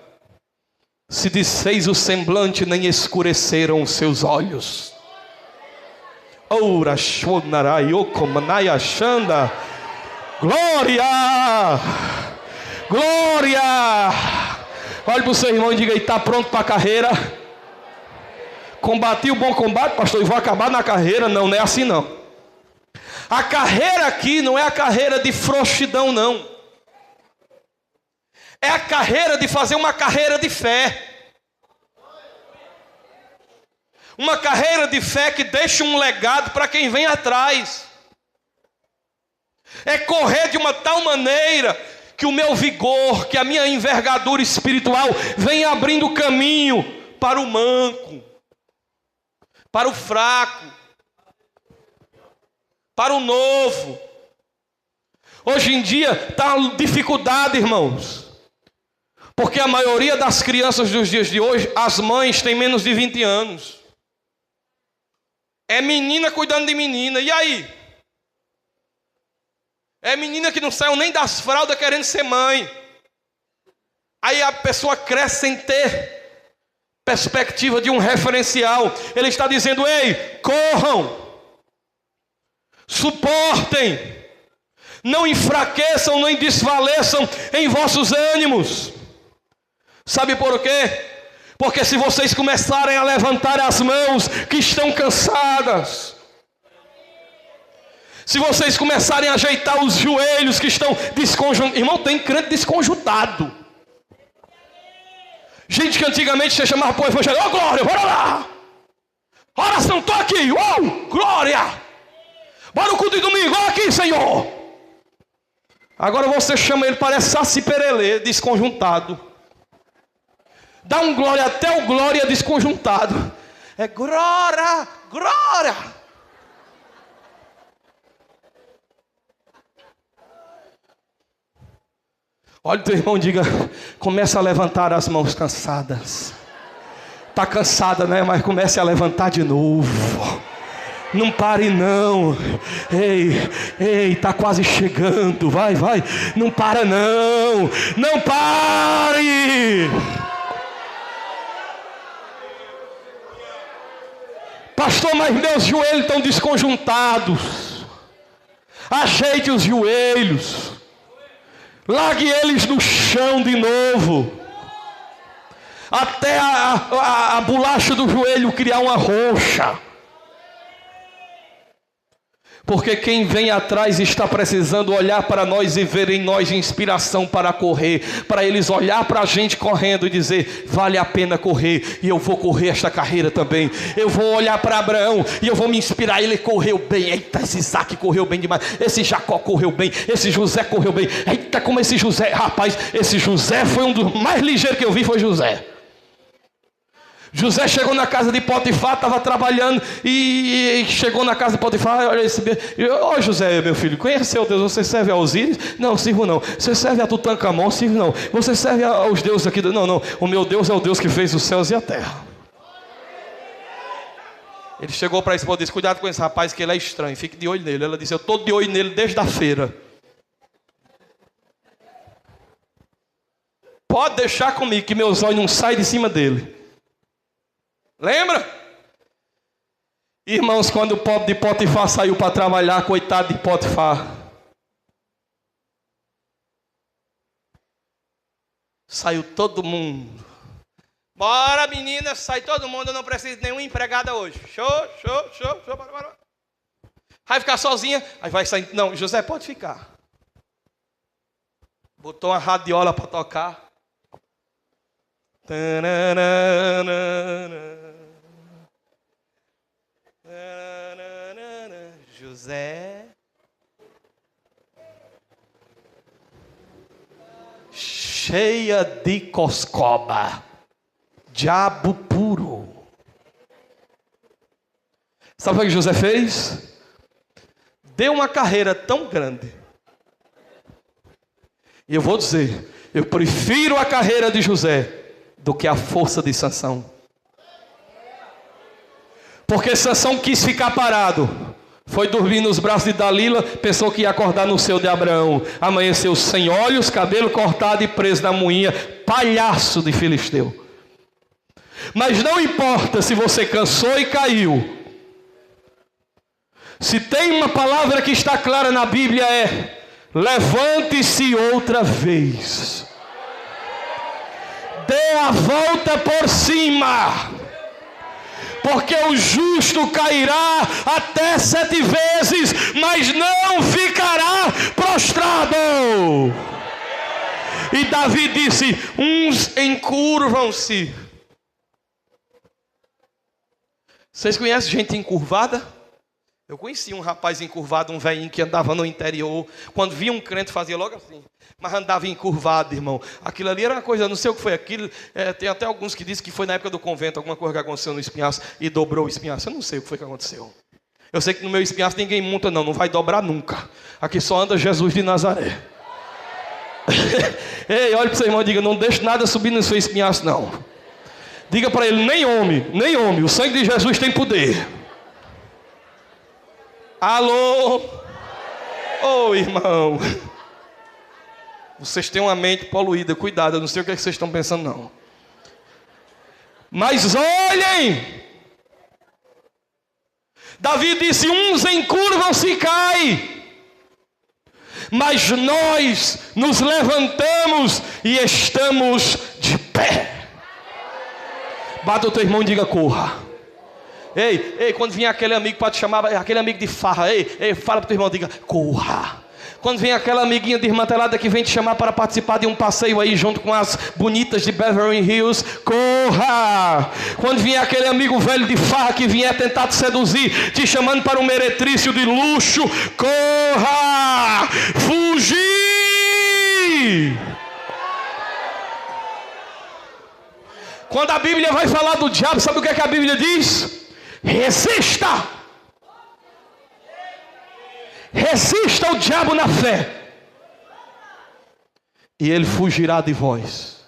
se desfez o semblante, nem escureceram os seus olhos. Ora, shonarai, okomanai, xanda. Glória! Glória! Olhe para o seu irmão e diga, está pronto para a carreira? Combati o bom combate, pastor, e vou acabar na carreira? Não, não é assim não. A carreira aqui não é a carreira de frouxidão, não. É a carreira de fazer uma carreira de fé. Uma carreira de fé que deixa um legado para quem vem atrás. É correr de uma tal maneira que o meu vigor, que a minha envergadura espiritual venha abrindo caminho para o manco, para o fraco, para o novo. Hoje em dia está dificuldade, irmãos, porque a maioria das crianças dos dias de hoje, as mães têm menos de 20 anos. É menina cuidando de menina, e aí? É menina que não saiu nem das fraldas querendo ser mãe. Aí a pessoa cresce sem ter perspectiva de um referencial. Ele está dizendo, ei, corram, suportem, não enfraqueçam, nem desfaleçam em vossos ânimos. Sabe por quê? Porque se vocês começarem a levantar as mãos que estão cansadas, se vocês começarem a ajeitar os joelhos que estão desconjuntados, irmão, tem crente desconjuntado. Gente que antigamente você chamava para o evangelho, ó, glória, bora lá. Oração, estou aqui, glória. Bora o culto de domingo, ó aqui, Senhor. Agora você chama ele, parece Saci Pererê, desconjuntado. Dá um glória até o glória desconjuntado. É glória, glória. Olha o teu irmão e diga, começa a levantar as mãos cansadas. Está cansada, né? Mas comece a levantar de novo. Não pare não. Ei, está quase chegando. Vai. Não para não. Não pare. Pastor, mas meus joelhos estão desconjuntados. Ajeite os joelhos. Largue eles no chão de novo. Até a bolacha do joelho criar uma roxa. Porque quem vem atrás está precisando olhar para nós e ver em nós inspiração para correr. Para eles olhar para a gente correndo e dizer: vale a pena correr, e eu vou correr esta carreira também. Eu vou olhar para Abraão e eu vou me inspirar. Ele correu bem. Eita, esse Isaac correu bem demais. Esse Jacó correu bem. Esse José correu bem. Eita, como esse José. Rapaz, esse José foi um dos mais ligeiros que eu vi, foi José. José chegou na casa de Potifar, estava trabalhando e chegou na casa de Potifar. Olha esse, ô José, meu filho, conheceu Deus? Você serve a Osíris? Não, sirvo não. Você serve a Tutancamon? Sirvo não. Você serve aos deuses aqui? Não, não. O meu Deus é o Deus que fez os céus e a terra. Ele chegou para a esposa e disse: cuidado com esse rapaz, que ele é estranho, fique de olho nele. Ela disse: eu estou de olho nele desde a feira. Pode deixar comigo que meus olhos não saem de cima dele. Lembra? Irmãos, quando o pobre de Potifar saiu para trabalhar, coitado de Potifar, saiu todo mundo. Bora, menina, sai todo mundo, eu não preciso de nenhuma empregada hoje. Show, bora. Vai ficar sozinha? Aí vai sair. Não, José, pode ficar. Botou uma radiola para tocar. José, cheia de coscoba, diabo puro. Sabe o que José fez? Deu uma carreira tão grande. E eu vou dizer, eu prefiro a carreira de José do que a força de Sansão. Porque Sansão quis ficar parado. Foi dormir nos braços de Dalila, pensou que ia acordar no seio de Abraão. Amanheceu sem olhos, cabelo cortado e preso na moinha, palhaço de filisteu. Mas não importa se você cansou e caiu. Se tem uma palavra que está clara na Bíblia é: levante-se outra vez. Dê a volta por cima. Porque o justo cairá até 7 vezes, mas não ficará prostrado. E Davi disse: uns encurvam-se. Vocês conhecem gente encurvada? Eu conheci um rapaz encurvado, um velhinho que andava no interior. Quando via um crente fazia logo assim. Mas andava encurvado, irmão. Aquilo ali era uma coisa, não sei o que foi aquilo. Tem até alguns que dizem que foi na época do convento, alguma coisa que aconteceu no espinhaço e dobrou o espinhaço. Eu não sei o que foi que aconteceu. Eu sei que no meu espinhaço ninguém monta não vai dobrar nunca. Aqui só anda Jesus de Nazaré. Ei, olha para o seu irmão e diga: não deixe nada subir no seu espinhaço não. Diga para ele: nem homem, o sangue de Jesus tem poder. Alô? Ô, irmão. Vocês têm uma mente poluída, cuidado, eu não sei o que vocês estão pensando não. Mas olhem! Davi disse: uns encurvam-se e caem, mas nós nos levantamos e estamos de pé. Bata o teu irmão e diga: corra. Ei, quando vinha aquele amigo para te chamar, aquele amigo de farra, ei, fala para o teu irmão, diga: corra. Quando vem aquela amiguinha desmantelada que vem te chamar para participar de um passeio aí junto com as bonitas de Beverly Hills, corra. Quando vem aquele amigo velho de farra que vier tentar te seduzir, te chamando para um meretrício de luxo, corra. Fugir. Quando a Bíblia vai falar do diabo, sabe o que é que a Bíblia diz? Resista. Resista ao diabo na fé, e ele fugirá de vós.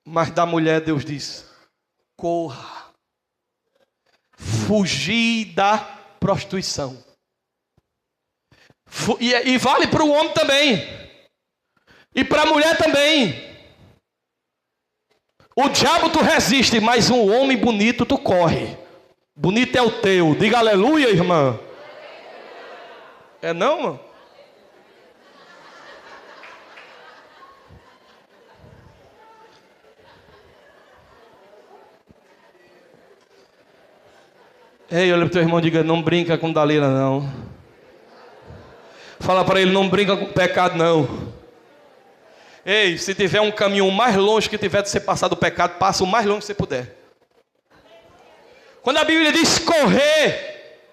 Mas da mulher Deus diz: corra. Fugir da prostituição. E vale para o homem também. E para a mulher também. O diabo tu resiste, mas um homem bonito tu corre. Bonito é o teu. Diga aleluia, irmã. É não, mano? Ei, olha para o teu irmão e diga: não brinca com Dalila não. Fala para ele: não brinca com pecado não. Ei, se tiver um caminho mais longe que tiver de ser passado o pecado, passa o mais longe que você puder. Quando a Bíblia diz correr,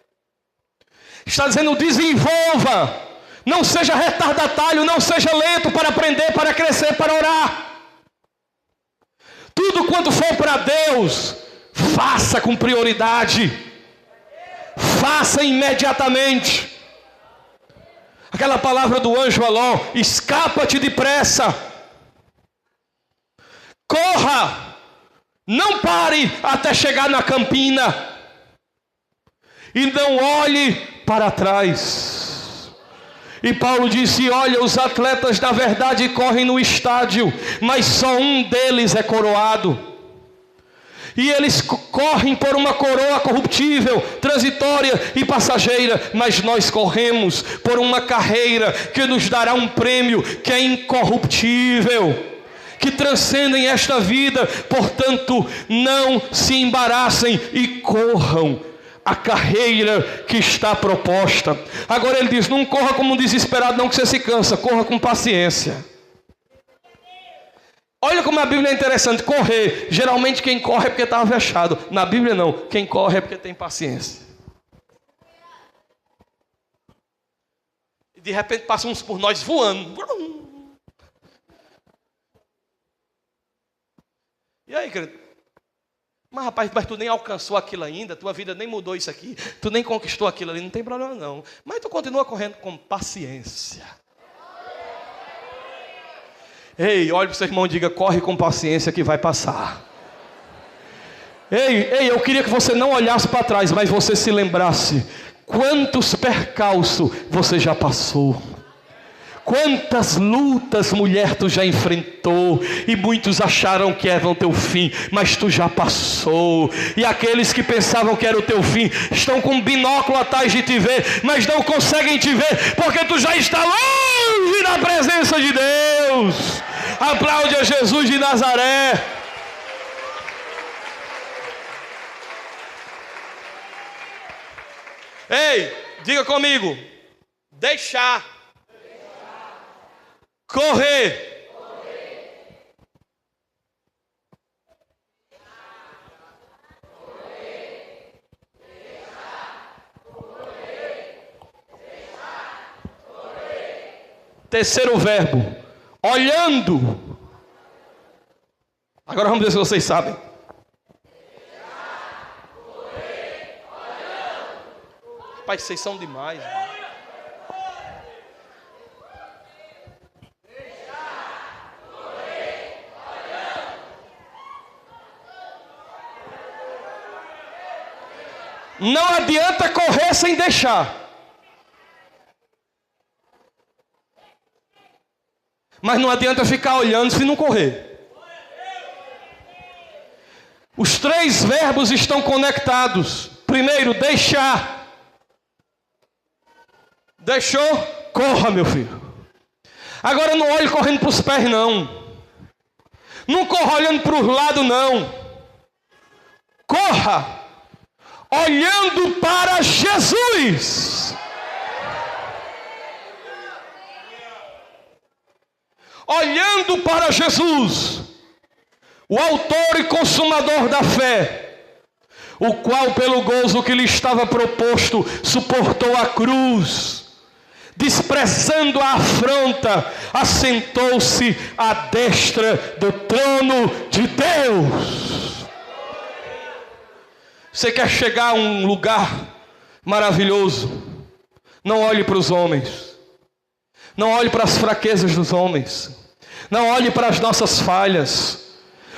está dizendo desenvolva. Não seja retardatário, não seja lento para aprender, para crescer, para orar. Tudo quanto for para Deus, faça com prioridade. Faça imediatamente. Aquela palavra do anjo Aló: escapa-te depressa. Corra. Não pare até chegar na campina. E não olhe para trás. E Paulo disse: olha, os atletas da verdade correm no estádio, mas só um deles é coroado. E eles correm por uma coroa corruptível, transitória e passageira, mas nós corremos por uma carreira que nos dará um prêmio que é incorruptível, que transcendem esta vida. Portanto, não se embaraçem e corram a carreira que está proposta. Agora ele diz: não corra como um desesperado não, que você se cansa. Corra com paciência. Olha como a Bíblia é interessante. Correr, geralmente quem corre é porque estava fechado. Na Bíblia não, quem corre é porque tem paciência. E de repente passam uns por nós voando. E aí, querido? Mas rapaz, tu nem alcançou aquilo ainda, tua vida nem mudou isso aqui, tu nem conquistou aquilo ali, não tem problema não. Mas tu continua correndo com paciência. Ei, olhe para o seu irmão e diga: corre com paciência que vai passar. Ei, eu queria que você não olhasse para trás, mas você se lembrasse quantos percalços você já passou. Quantas lutas, mulher, tu já enfrentou. E muitos acharam que era o teu fim, mas tu já passou. E aqueles que pensavam que era o teu fim estão com um binóculo atrás de te ver, mas não conseguem te ver, porque tu já está longe da presença de Deus. Aplaude a Jesus de Nazaré. Ei, diga comigo: deixar. Correr. Terceiro verbo: olhando. Agora vamos ver se vocês sabem. Pai, vocês são demais. Não adianta correr sem deixar. Mas não adianta ficar olhando se não correr. Os três verbos estão conectados. Primeiro, deixar. Deixou? Corra, meu filho. Agora não olhe correndo para os pés, não. Não corra olhando para os lados, não. Corra olhando para Jesus. Olhando para Jesus, o autor e consumador da fé, o qual pelo gozo que lhe estava proposto suportou a cruz, desprezando a afronta, assentou-se à destra do trono de Deus. Você quer chegar a um lugar maravilhoso? Não olhe para os homens. Não olhe para as fraquezas dos homens. Não olhe para as nossas falhas.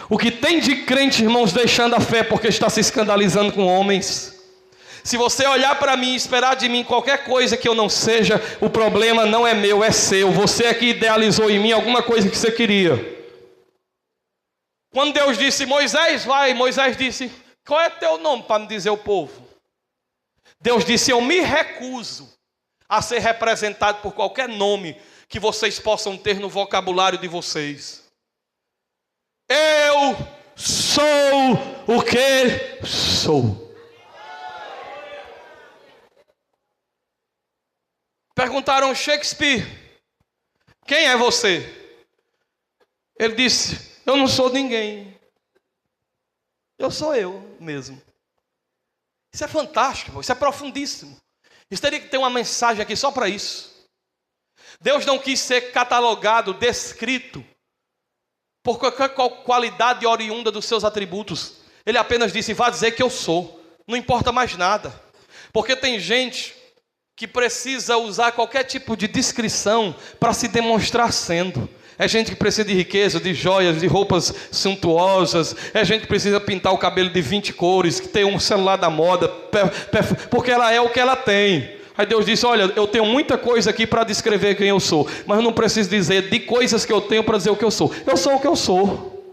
O que tem de crente, irmãos, deixando a fé porque está se escandalizando com homens. Se você olhar para mim e esperar de mim qualquer coisa que eu não seja, o problema não é meu, é seu. Você é que idealizou em mim alguma coisa que você queria. Quando Deus disse: Moisés, vai, Moisés disse: qual é teu nome para me dizer o povo? Deus disse: eu me recuso a ser representado por qualquer nome que vocês possam ter no vocabulário de vocês. Eu sou o que sou. Perguntaram: Shakespeare, quem é você? Ele disse: eu não sou ninguém. Eu sou eu mesmo. Isso é fantástico, isso é profundíssimo. Isso teria que ter uma mensagem aqui só para isso. Deus não quis ser catalogado, descrito por qualquer qualidade oriunda dos seus atributos. Ele apenas disse: vá dizer que eu sou. Não importa mais nada. Porque tem gente que precisa usar qualquer tipo de descrição para se demonstrar sendo. É gente que precisa de riqueza, de joias, de roupas suntuosas. É gente que precisa pintar o cabelo de 20 cores, que tem um celular da moda, porque ela é o que ela tem. Aí Deus disse: olha, eu tenho muita coisa aqui para descrever quem eu sou, mas eu não preciso dizer de coisas que eu tenho para dizer o que eu sou. Eu sou o que eu sou.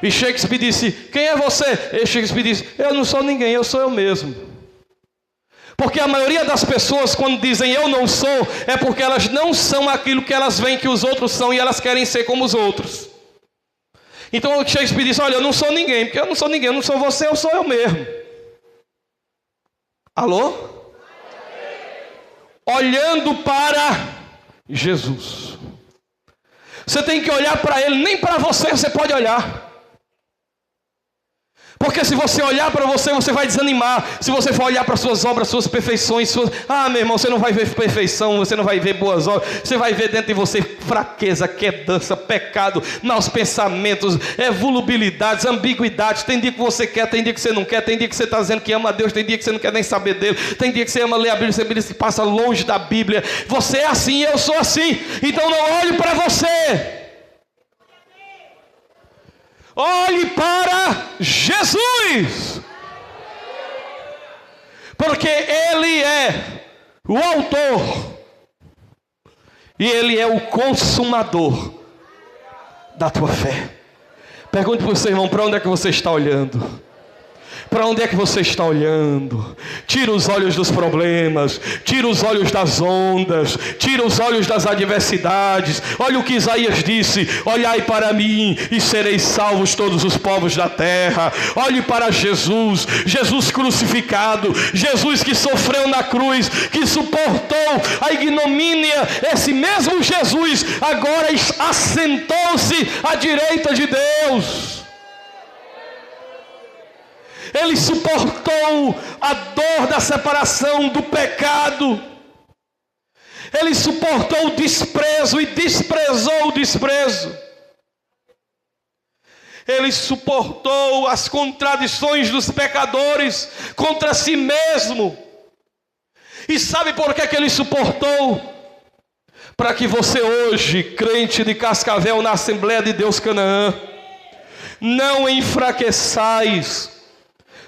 E Shakespeare disse: quem é você? E Shakespeare disse: eu não sou ninguém, eu sou eu mesmo. Porque a maioria das pessoas, quando dizem eu não sou, é porque elas não são aquilo que elas veem que os outros são, e elas querem ser como os outros. Então Shakespeare disse: olha, eu não sou ninguém, porque eu não sou ninguém, eu não sou você, eu sou eu mesmo. Alô? Olhando para Jesus. Você tem que olhar para Ele, nem para você pode olhar. Porque se você olhar para você, você vai desanimar. Se você for olhar para suas obras, suas perfeições, meu irmão, você não vai ver perfeição, você não vai ver boas obras. Você vai ver dentro de você fraqueza, quedança, pecado, maus pensamentos, volubilidades, ambiguidades. Tem dia que você quer, tem dia que você não quer. Tem dia que você está dizendo que ama a Deus, tem dia que você não quer nem saber dele. Tem dia que você ama ler a Bíblia, você passa longe da Bíblia. Você é assim, eu sou assim. Então não olhe para você. Olhe para Jesus, porque Ele é o autor e Ele é o consumador da tua fé. Pergunte para o seu irmão: para onde é que você está olhando? Para onde é que você está olhando? Tira os olhos dos problemas, tira os olhos das ondas, tira os olhos das adversidades. Olha o que Isaías disse: olhai para mim e sereis salvos todos os povos da terra. Olhe para Jesus, Jesus crucificado, Jesus que sofreu na cruz, que suportou a ignomínia. Esse mesmo Jesus agora assentou-se à direita de Deus. Ele suportou a dor da separação, do pecado. Ele suportou o desprezo e desprezou o desprezo. Ele suportou as contradições dos pecadores contra si mesmo. E sabe por que ele suportou? Para que você hoje, crente de Cascavel na Assembleia de Deus Canaã, não enfraqueçais,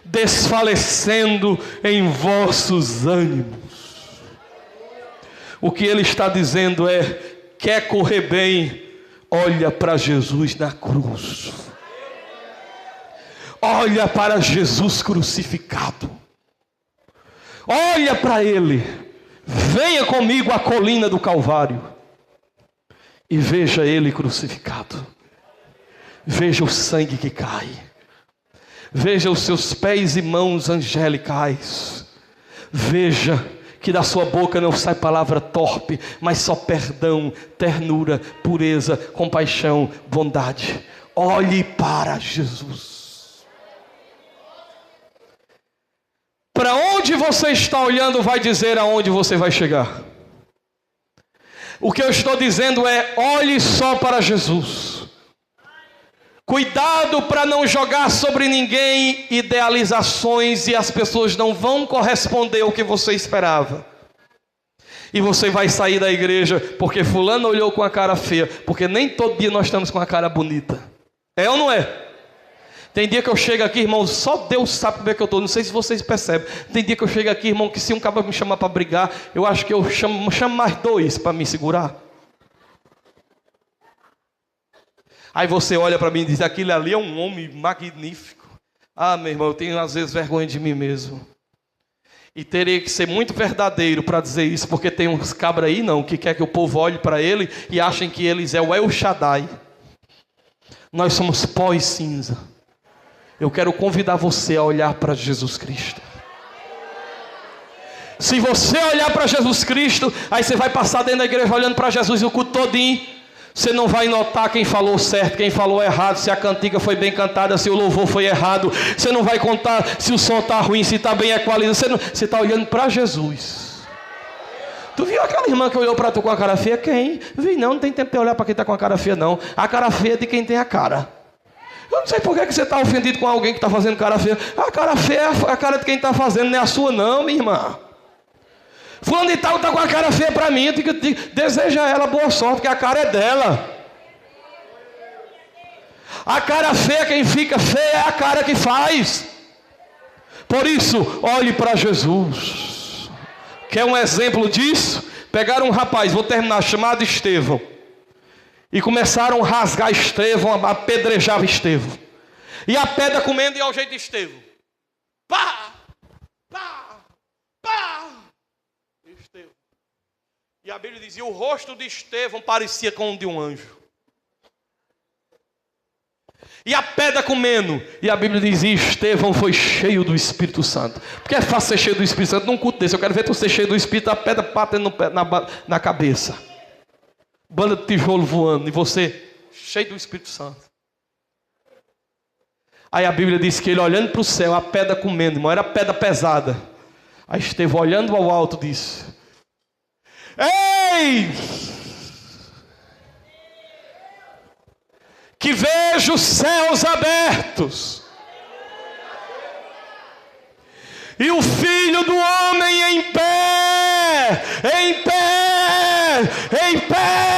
desfalecendo em vossos ânimos. O que ele está dizendo é: quer correr bem, olha para Jesus na cruz. Olha para Jesus crucificado. Olha para Ele. Venha comigo à colina do Calvário e veja Ele crucificado. Veja o sangue que cai. Veja os seus pés e mãos angelicais. Veja que da sua boca não sai palavra torpe, mas só perdão, ternura, pureza, compaixão, bondade. Olhe para Jesus. Para onde você está olhando vai dizer aonde você vai chegar. O que eu estou dizendo é: olhe só para Jesus. Cuidado para não jogar sobre ninguém idealizações e as pessoas não vão corresponder ao que você esperava. E você vai sair da igreja porque fulano olhou com a cara feia, porque nem todo dia nós estamos com a cara bonita. É ou não é? Tem dia que eu chego aqui, irmão, só Deus sabe como é que eu estou. Não sei se vocês percebem. Tem dia que eu chego aqui, irmão, que se um cara me chamar para brigar, eu acho que eu chamo mais dois para me segurar. Aí você olha para mim e diz: aquele ali é um homem magnífico. Meu irmão, eu tenho às vezes vergonha de mim mesmo. E teria que ser muito verdadeiro para dizer isso, porque tem uns cabras aí não, que quer que o povo olhe para ele e achem que eles é o El Shaddai. Nós somos pó e cinza. Eu quero convidar você a olhar para Jesus Cristo. Se você olhar para Jesus Cristo, aí você vai passar dentro da igreja olhando para Jesus o culto todinho, você não vai notar quem falou certo, quem falou errado, se a cantiga foi bem cantada, se o louvor foi errado. Você não vai contar se o som está ruim, se está bem equalizado. Você está olhando para Jesus. Tu viu aquela irmã que olhou para tu com a cara feia? Quem? Vi não tem tempo de olhar para quem está com a cara feia não. A cara feia é de quem tem a cara. Eu não sei por que você está ofendido com alguém que está fazendo cara feia. A cara feia é a cara de quem está fazendo, não é a sua não, minha irmã. Fulano de tal está com a cara feia para mim. Deseja a ela boa sorte, porque a cara é dela. A cara feia, quem fica feia é a cara que faz. Por isso, olhe para Jesus. Quer um exemplo disso? Pegaram um rapaz, vou terminar, chamado Estevão. E começaram a rasgar Estevão, apedrejar Estevão. E a pedra comendo e ao jeito de Estevão. Pá! Pá! Pá! Estevão. E a Bíblia dizia, o rosto de Estevão parecia com o de um anjo. E a pedra comendo. E a Bíblia dizia, Estevão foi cheio do Espírito Santo. Porque é fácil ser cheio do Espírito Santo num culto desse. Eu quero ver tu ser cheio do Espírito, a pedra batendo na cabeça. Banda de tijolo voando. E você cheio do Espírito Santo. Aí a Bíblia diz que ele olhando para o céu, a pedra comendo, irmão, era pedra pesada. Aí Estevão olhando ao alto disse, ei! Que vejo os céus abertos e o Filho do Homem em pé, em pé, em pé.